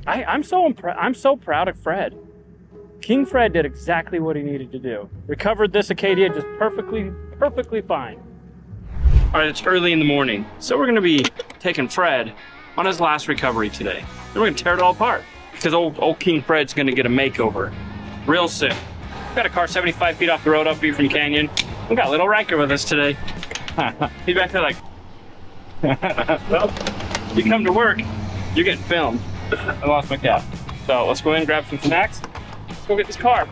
I'm so proud of Fred. King Fred did exactly what he needed to do. Recovered this Acadia just perfectly fine. All right, it's early in the morning, so we're gonna be taking Fred on his last recovery today. And we're gonna tear it all apart because old King Fred's gonna get a makeover real soon. We've got a car 75 feet off the road up here from Canyon. We got little Riker with us today. He's back there like, well, you come to work, you're getting filmed. I lost my cap. So let's go in and grab some snacks. Let's go get this car.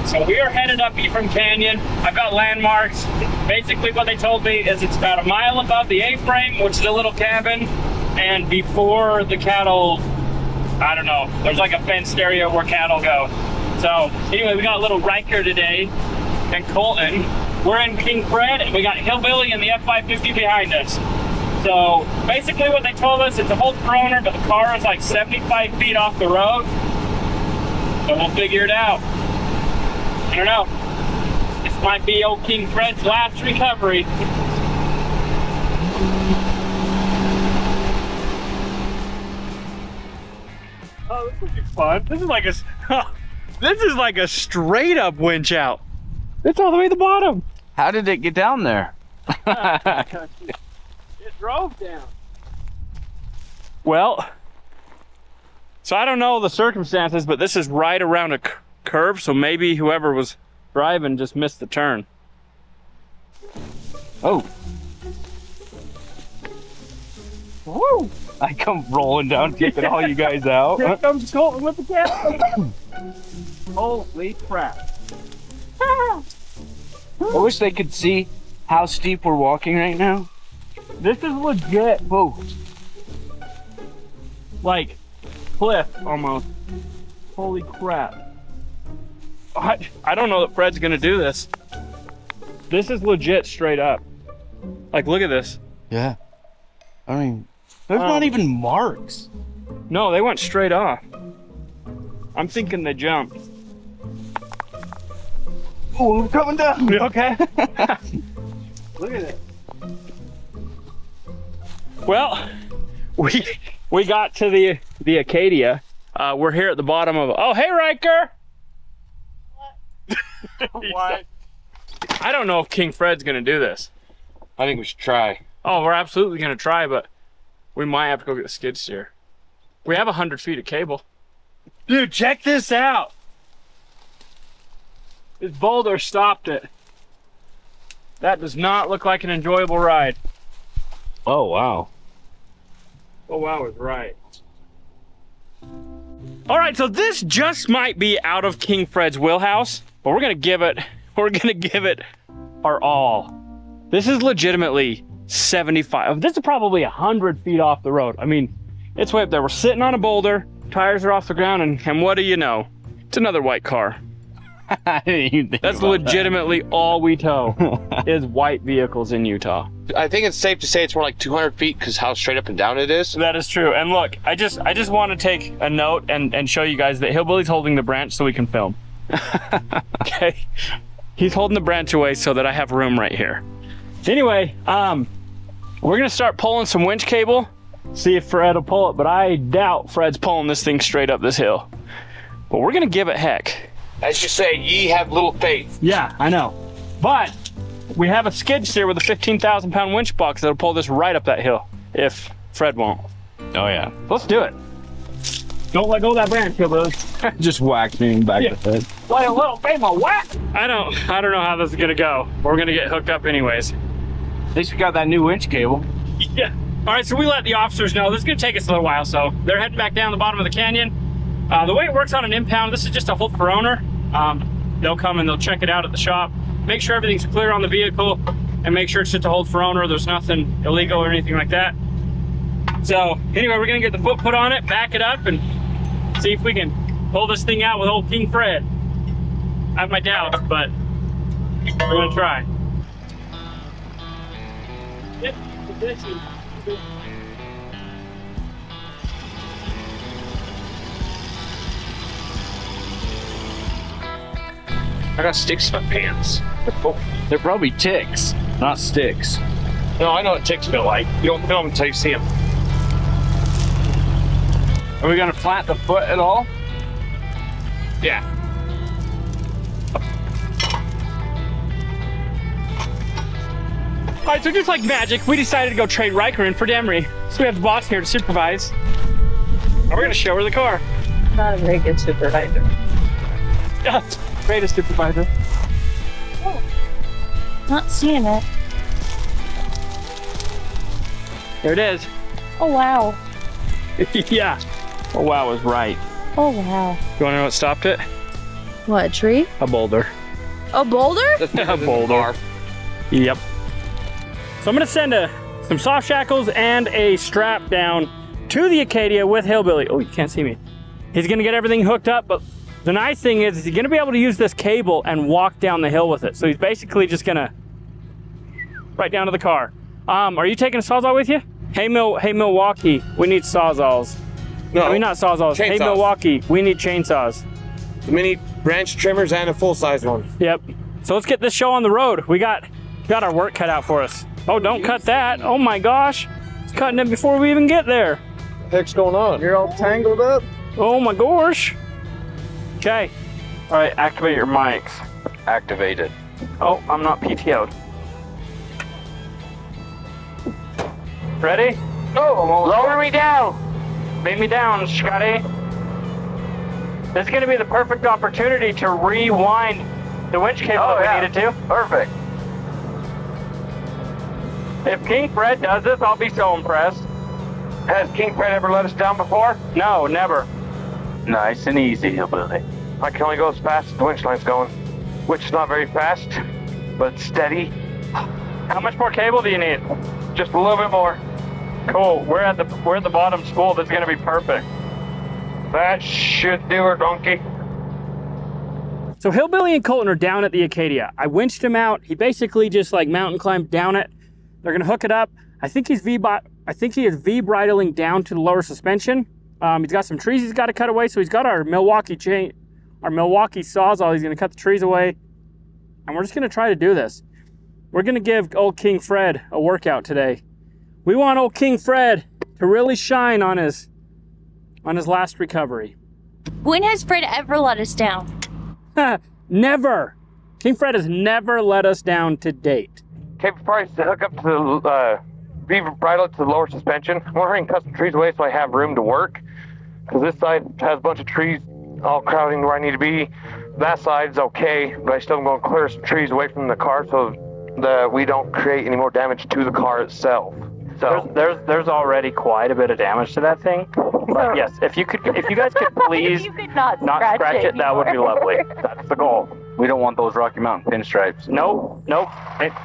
So we are headed up Ephraim Canyon. I've got landmarks. Basically what they told me is it's about a mile above the A-frame, which is a little cabin, and before the cattle, I don't know, there's like a fenced area where cattle go. So anyway, we got a little Riker today and Colton. We're in King Fred and we got Hillbilly and the F550 behind us. So basically what they told us, it's a whole Corona, but the car is like 75 feet off the road. So we'll figure it out. I don't know. This might be old King Fred's last recovery. Oh, this will be fun. This is like a straight up winch out. It's all the way to the bottom. How did it get down there? It drove down. Well, so I don't know the circumstances, but this is right around a curve, so maybe whoever was driving just missed the turn. Oh. Woo! I come rolling down, kicking all you guys out. Here comes Colton with the cat. Holy crap. I wish they could see how steep we're walking right now. This is legit. Whoa. Like cliff almost. Holy crap. I don't know that Fred's gonna do this. This is legit straight up. Like, look at this. Yeah. I mean, there's not even marks. No, they went straight off. I'm thinking they jumped. Oh, we're coming down. You okay? Look at it. Well, we got to the Acadia. We're here at the bottom of. Oh, hey, Riker. What? I don't know if King Fred's gonna do this. I think we should try. Oh, we're absolutely gonna try, but we might have to go get the skid steer. We have 100 feet of cable. Dude, check this out. This boulder stopped it. That does not look like an enjoyable ride. Oh, wow. Oh, wow, is right. All right, so this just might be out of King Fred's wheelhouse, but we're gonna give it our all. This is legitimately 75. This is probably 100 feet off the road. I mean, it's way up there. We're sitting on a boulder, tires are off the ground, and what do you know? It's another white car. That's legitimately all we tow is white vehicles in Utah. I think it's safe to say it's more like 200 feet because how straight up and down it is. That is true. And look, I just want to take a note and show you guys that Hillbilly's holding the branch so we can film. Okay. He's holding the branch away so that I have room right here. Anyway, we're gonna start pulling some winch cable, see if Fred will pull it, but I doubt Fred's pulling this thing straight up this hill. But we're gonna give it heck. As you say, ye have little faith. Yeah, I know. But we have a skid steer with a 15,000 pound winch box that'll pull this right up that hill if Fred won't. Oh, yeah. Let's do it. Don't let go of that branch, Hillbilly. Just whacked me back Yeah. the head. Like a little baby whack. I don't know how this is gonna go. We're gonna get hooked up anyways. At least we got that new winch cable. Yeah. All right, so we let the officers know this is gonna take us a little while, so they're heading back down the bottom of the canyon. The way it works on an impound, this is just a whole for owner. They'll come and they'll check it out at the shop, make sure everything's clear on the vehicle, and make sure it's just a hold for owner. There's nothing illegal or anything like that. So anyway, we're gonna get the foot put on it, back it up, and see if we can pull this thing out with old King Fred. I have my doubts, but we're gonna try. Get position. I got sticks in my pants. They're probably ticks, not sticks. No, I know what ticks feel like. You don't feel them until you see them. Are we gonna plant the foot at all? Yeah. All right, so just like magic, we decided to go trade Riker in for Demery. So we have the boss here to supervise. And we're gonna show her the car. Not a very good supervisor. Yeah, greatest supervisor. Oh, not seeing it. There it is. Oh, wow. Yeah. Oh, wow was right. Oh, wow. You wanna know what stopped it? What, a tree? A boulder. A boulder? A boulder. Yep. So I'm gonna send some soft shackles and a strap down to the Acadia with Hillbilly. Oh, you can't see me. He's gonna get everything hooked up, but the nice thing is he's gonna be able to use this cable and walk down the hill with it. So he's basically just gonna right down to the car. Are you taking a Sawzall with you? Hey Milwaukee, we need Sawzalls. No, I mean, not Sawzalls. Hey chainsaws. Milwaukee, we need chainsaws. The mini branch trimmers and a full-size one. Yep. So let's get this show on the road. We got our work cut out for us. Oh, don't cut that. Oh my gosh. It's cutting it before we even get there. What the heck's going on? You're all tangled up. Oh my gosh. Okay. All right, activate your mics. Activated. Oh, I'm not PTO'd. Ready? Oh, Lower me down. Beat me down, Scotty. This is gonna be the perfect opportunity to rewind the winch cable if we needed to. Perfect. If King Fred does this, I'll be so impressed. Has King Fred ever let us down before? No, never. Nice and easy, Hillbilly. I can only go as fast as the winch line's going, which is not very fast, but it's steady. How much more cable do you need? Just a little bit more. Cool. We're at the bottom spool. This is gonna be perfect. That should do her, donkey. So Hillbilly and Colton are down at the Acadia. I winched him out. He basically just like mountain climbed down it. They're gonna hook it up. I think he is V-bridling down to the lower suspension. He's got some trees he's got to cut away. So he's got our Milwaukee Sawzall. He's gonna cut the trees away. And we're just gonna try to do this. We're gonna give old King Fred a workout today. We want old King Fred to really shine on his last recovery. When has Fred ever let us down? Never. King Fred has never let us down to date. Cable price to hook up to the V-bridle to the lower suspension. I'm ordering custom trees away so I have room to work. Because this side has a bunch of trees all crowding where I need to be. That side's okay, but I still am going to clear some trees away from the car so that we don't create any more damage to the car itself. So There's already quite a bit of damage to that thing. But yes, if you guys could please You could not scratch it, that would be anymore. lovely. That's the goal. We don't want those Rocky Mountain pinstripes. Nope.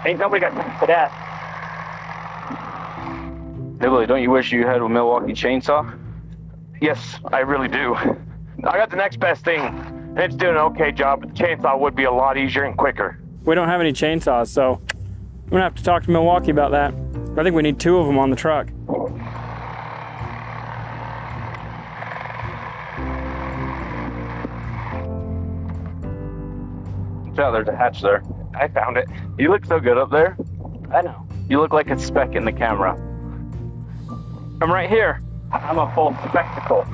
Ain't nobody got time for that. Hillbilly, don't you wish you had a Milwaukee chainsaw? yes, I really do. I got the next best thing, and it's doing an okay job, but the chainsaw would be a lot easier and quicker. We don't have any chainsaws, so I'm gonna have to talk to Milwaukee about that. I think we need 2 of them on the truck. Yeah, there's a hatch there. I found it. You look so good up there. I know. You look like a speck in the camera. I'm right here. I'm a full spectacle.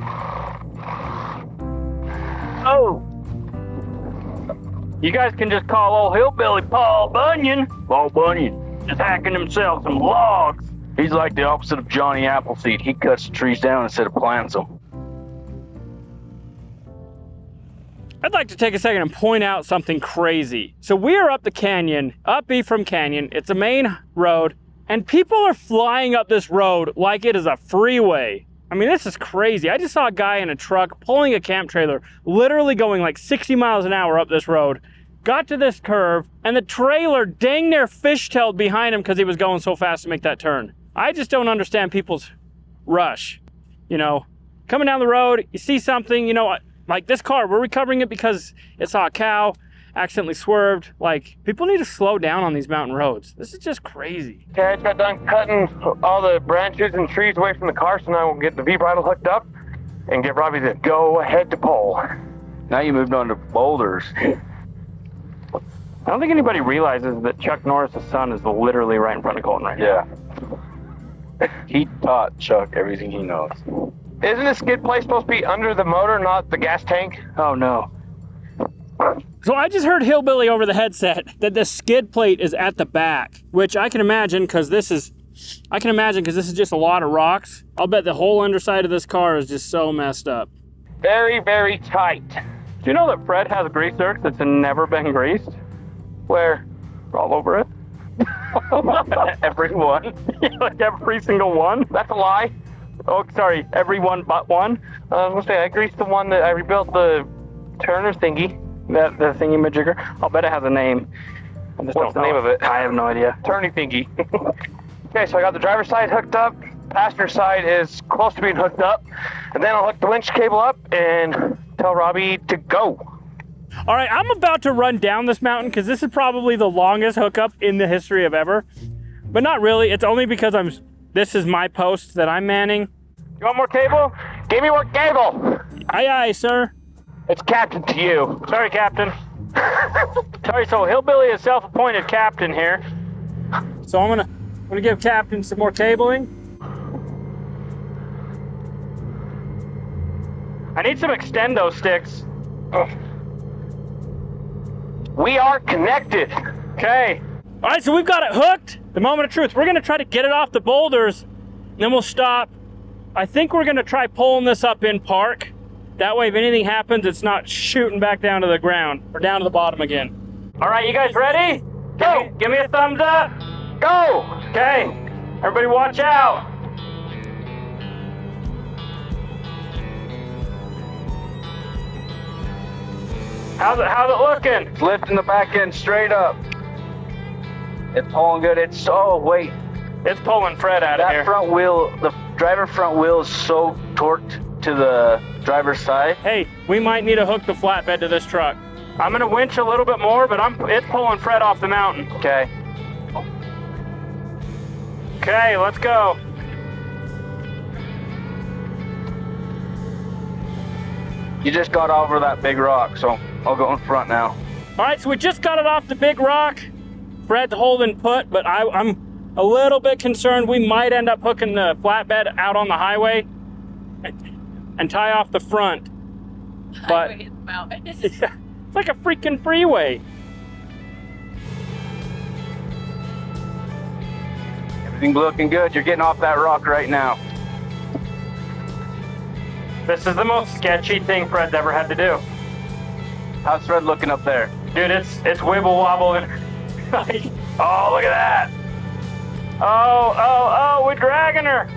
Oh! You guys can just call old Hillbilly Paul Bunyan. Paul Bunyan. Just hacking himself some logs. He's like the opposite of Johnny Appleseed. He cuts the trees down instead of plants them. I'd like to take a second and point out something crazy. So we are up the canyon, up Ephraim Canyon. It's a main road, and people are flying up this road like it is a freeway. I mean, this is crazy. I just saw a guy in a truck pulling a camp trailer, literally going like 60 miles an hour up this road, got to this curve, and the trailer dang near fishtailed behind him because he was going so fast to make that turn. I just don't understand people's rush. You know, coming down the road, you see something, you know, like this car, we're recovering it because it saw a cow, accidentally swerved. Like, people need to slow down on these mountain roads. This is just crazy. Okay, I just got done cutting all the branches and trees away from the car, so now we'll get the V-bridle hooked up and get Robbie to go ahead to pull. Now you moved on to boulders. I don't think anybody realizes that Chuck Norris' son is literally right in front of Colton right now. Yeah. He taught Chuck everything he knows. Isn't the skid plate supposed to be under the motor, not the gas tank? Oh no. So I just heard Hillbilly over the headset that the skid plate is at the back, which I can imagine because this is just a lot of rocks. I'll bet the whole underside of this car is just so messed up. Very, very tight. Do you know that Fred has a grease zerk that's never been greased? Where? All over it. Every one. Like every single one. That's a lie. Oh, sorry, every one but one. I was gonna say, I greased the one that I rebuilt the Turner thingy. The thingy-majigger. I'll bet it has a name. What's the name of it? I have no idea. Turny thingy. Okay, so I got the driver's side hooked up. Passenger side is close to being hooked up. And then I'll hook the winch cable up and tell Robbie to go. All right, I'm about to run down this mountain because this is probably the longest hookup in the history of ever. But not really. It's only because this is my post that I'm manning. You want more cable? Give me more cable. Aye, aye, sir. It's captain to you. Sorry, Captain. Sorry, so Hillbilly is self-appointed captain here. So I'm gonna give Captain some more cabling. I need some extendo sticks. We are connected. Okay. All right, so we've got it hooked. The moment of truth. We're gonna try to get it off the boulders, and then we'll stop. I think we're gonna try pulling this up in park. That way, if anything happens, it's not shooting back down to the ground or down to the bottom again. All right, you guys ready? Go. Give me a thumbs up. Go. Okay, everybody watch out. How's it looking? It's lifting the back end straight up. It's pulling good. Wait. It's pulling Fred out of here. That front wheel, the driver front wheel is so torqued to the driver's side. Hey, we might need to hook the flatbed to this truck. I'm gonna winch a little bit more, but it's pulling Fred off the mountain. Okay. Okay, let's go. You just got over that big rock, so I'll go in front now. All right, so we just got it off the big rock. Fred's holding put, but I'm a little bit concerned we might end up hooking the flatbed out on the highway and tie off the front. But yeah, it's like a freaking freeway. Everything's looking good. You're getting off that rock right now. This is the most sketchy thing Fred's ever had to do. How's Fred looking up there? Dude, it's wibble wobbling. Oh, look at that. Oh, we're dragging her.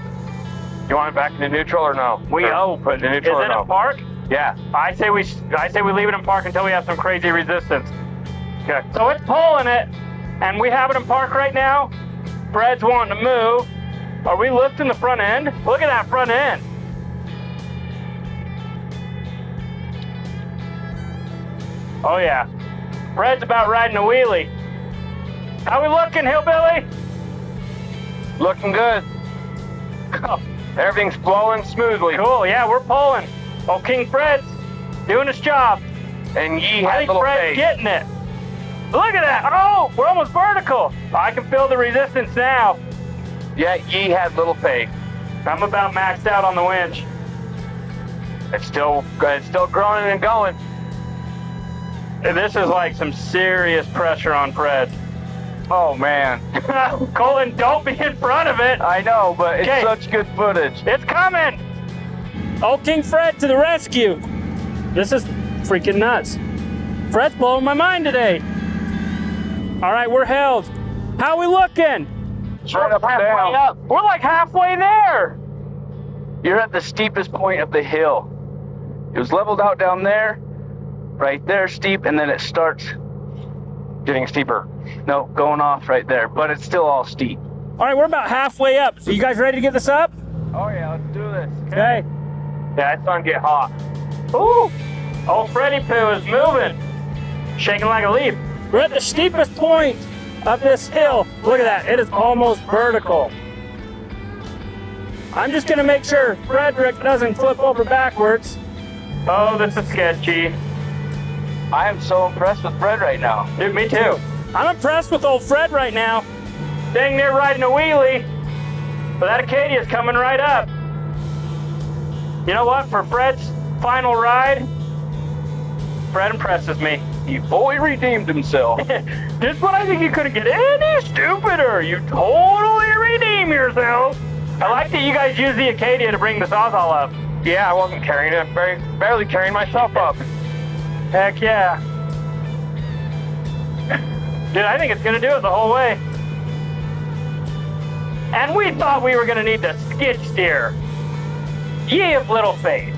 You want it back into neutral or no? We hope. Put it in neutral Is or it no? in park? Yeah. I say we leave it in park until we have some crazy resistance. Okay. So it's pulling it, and we have it in park right now. Fred's wanting to move. Are we lifting the front end? Look at that front end. Oh yeah. Fred's about riding a wheelie. How we looking, Hillbilly? Looking good. Everything's flowing smoothly. Cool, yeah, we're pulling. Oh, King Fred's doing his job. And Yee I has think little Fred's face. getting it. Look at that. Oh, we're almost vertical. I can feel the resistance now. Yeah, Yee has little face. I'm about maxed out on the winch. It's still growing and going. This is like some serious pressure on Fred. Oh man. Colton, don't be in front of it. I know, but it's Okay. such good footage. It's coming. Old King Fred to the rescue. This is freaking nuts. Fred's blowing my mind today. All right, we're held. How we looking? Straight up and Halfway down. up. We're like halfway there. You're at the steepest point of the hill. It was leveled out down there, right there, steep, and then it starts Getting steeper. no going off right there, but it's still all steep. All right, we're about halfway up. So you guys ready to get this up? Oh yeah, let's do this. Okay. Yeah, it's starting to get hot. Ooh. Old Freddy Poo is moving. Shaking like a leaf. We're at the steepest point of this hill. Look at that, it is almost vertical. I'm just gonna make sure Frederick doesn't flip over backwards. Oh, this is sketchy. I am so impressed with Fred right now. Dude, me too. I'm impressed with old Fred right now. Dang near riding a wheelie. But that Acadia's coming right up. You know what? For Fred's final ride, Fred impresses me. He fully redeemed himself. Just when I think you couldn't get any stupider, you totally redeem yourself. I like that you guys use the Acadia to bring the Sawzall up. Yeah, I wasn't carrying it. Barely carrying myself up. Heck yeah. Dude, I think it's gonna do it the whole way. And we thought we were gonna need the skid steer. Ye of little faith.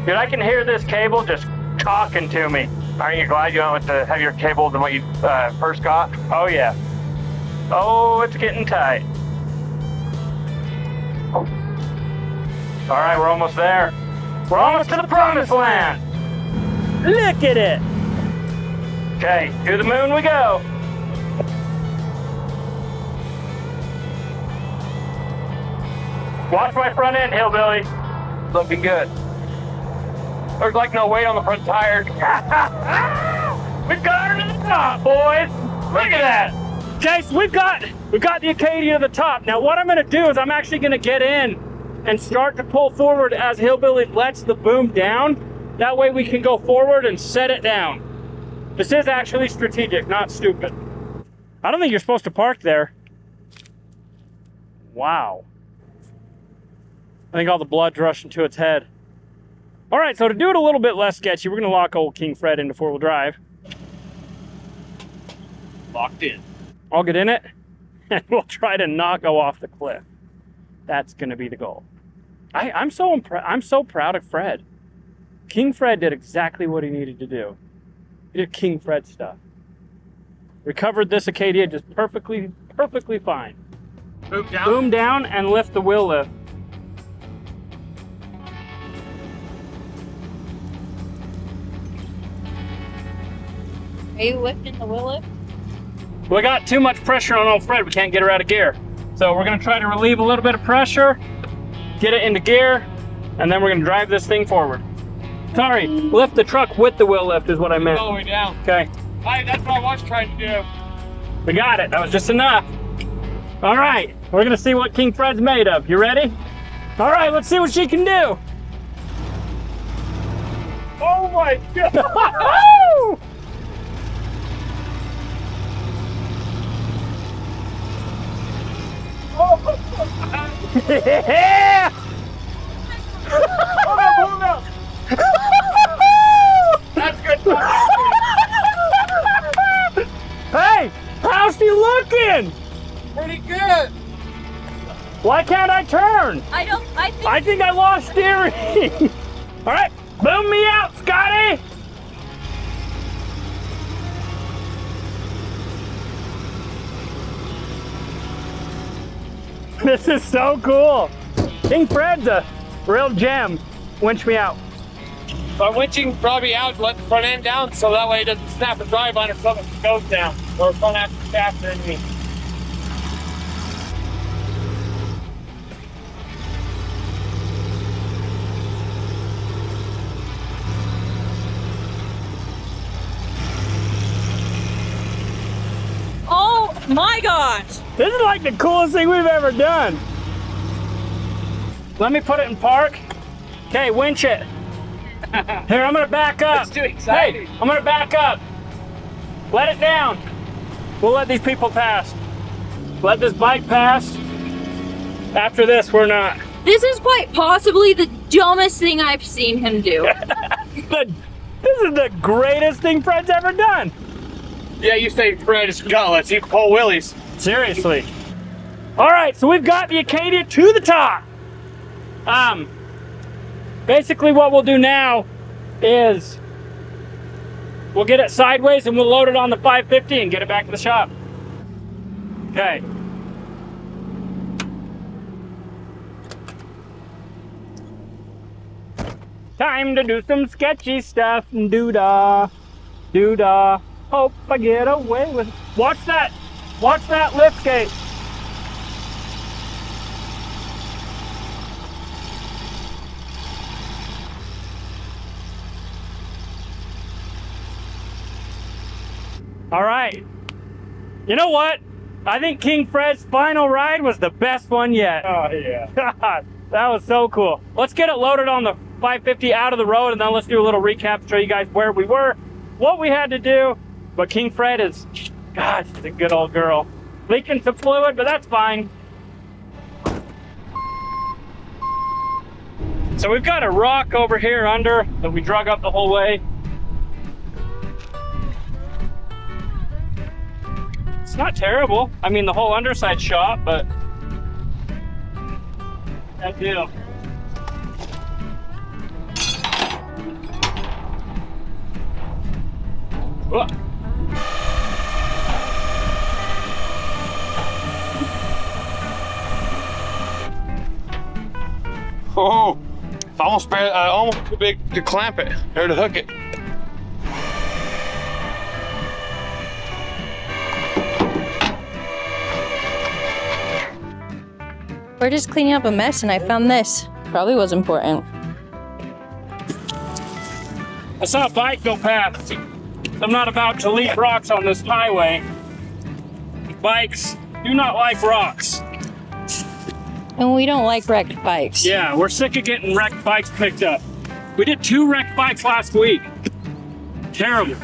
Dude, I can hear this cable just talking to me. Aren't you glad you went with the heavier cable than what you first got? Oh yeah. Oh, it's getting tight. All right, we're almost there. We're almost to the promised land. Look at it. Okay, to the moon we go. Watch my front end, hillbilly. Looking good. There's like no weight on the front tires. We've got her to the top, boys. Look at that. Okay, so we've got the Acadia to the top. Now what I'm gonna do is I'm actually gonna get in and start to pull forward as hillbilly lets the boom down. That way we can go forward and set it down. This is actually strategic, not stupid. I don't think you're supposed to park there. Wow. I think all the blood's rushing to its head. All right, so to do it a little bit less sketchy, we're gonna lock old King Fred into four-wheel drive. Locked in. I'll get in it, and we'll try to not go off the cliff. That's gonna be the goal. I'm so proud of Fred. King Fred did exactly what he needed to do. He did King Fred stuff. Recovered this Acadia just perfectly fine. Boom down and lift the wheel lift. Are you lifting the wheel lift? We got too much pressure on old Fred. We can't get her out of gear. So we're gonna try to relieve a little bit of pressure, get it into gear, and then we're gonna drive this thing forward. Sorry, lift the truck with the wheel lift is what I meant. All the way down. Okay. That's what I was trying to do. We got it. That was just enough. All right. We're going to see what King Fred's made of. You ready? All right. Let's see what she can do. Oh my God. Yeah! That's good. Hey, how's she looking? Pretty good. Why can't I turn? I think I lost steering. All right, boom me out, Scotty. This is so cool. King Fred's a real gem. Winch me out. So I'm winching probably out, let the front end down, so that way it doesn't snap a drive on it so it goes down, or front after shaft than me. Oh my gosh! This is like the coolest thing we've ever done. Let me put it in park. Okay, winch it. Here, I'm gonna back up. It's too exciting. Hey, I'm gonna back up. Let it down. We'll let these people pass. Let this bike pass. After this, we're not. This is quite possibly the dumbest thing I've seen him do. This is the greatest thing Fred's ever done. Yeah, you say Fred is gutless, you pull willies. Seriously. All right, so we've got the Acadia to the top. Basically what we'll do now is we'll get it sideways and we'll load it on the 550 and get it back to the shop. Okay. Time to do some sketchy stuff. Doo-dah, doo-dah. Hope I get away with it. Watch that lift gate. All right. You know what? I think King Fred's final ride was the best one yet. Oh, yeah. God, that was so cool. Let's get it loaded on the 550 out of the road, and then let's do a little recap to show you guys where we were, what we had to do. But King Fred is, God, she's a good old girl. Leaking some fluid, but that's fine. So we've got a rock over here under that we drug up the whole way. It's not terrible. I mean, the whole underside shot, but that deal. Whoa. Oh, it's almost too big to clamp it or to hook it. We're just cleaning up a mess and I found this. Probably was important. I saw a bike go past. I'm not about to leave rocks on this highway. Bikes do not like rocks. And we don't like wrecked bikes. Yeah, we're sick of getting wrecked bikes picked up. We did 2 wrecked bikes last week. Terrible.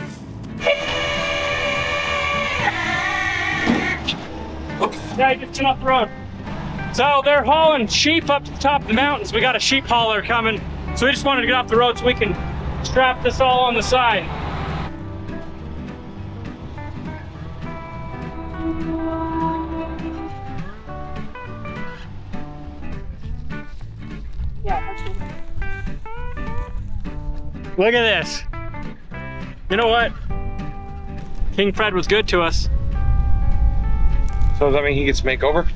Yeah, you just turn off the road. So they're hauling sheep up to the top of the mountains. We got a sheep hauler coming. So we just wanted to get off the road so we can strap this all on the side. Look at this. You know what? King Fred was good to us. So does that mean he gets makeover?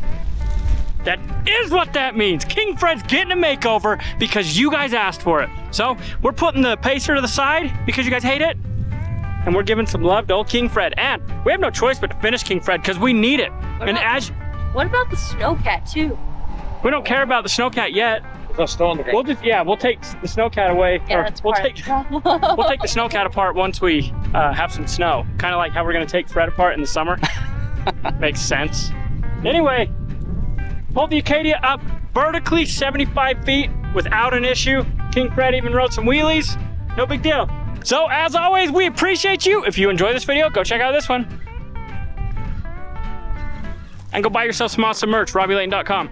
That is what that means. King Fred's getting a makeover because you guys asked for it. So we're putting the Pacer to the side because you guys hate it. And we're giving some love to old King Fred. And we have no choice but to finish King Fred because we need it. What about the Snowcat too? We don't care about the Snowcat yet. There's no snow on the ground. We'll take the Snowcat away. Yeah, or that's we'll part. take the Snowcat apart once we have some snow. Kind of like how we're gonna take Fred apart in the summer. Makes sense. Anyway, pulled the Acadia up vertically 75 feet without an issue. King Fred even rode some wheelies. No big deal. So as always, we appreciate you. If you enjoy this video, go check out this one. And go buy yourself some awesome merch, RobbieLayton.com.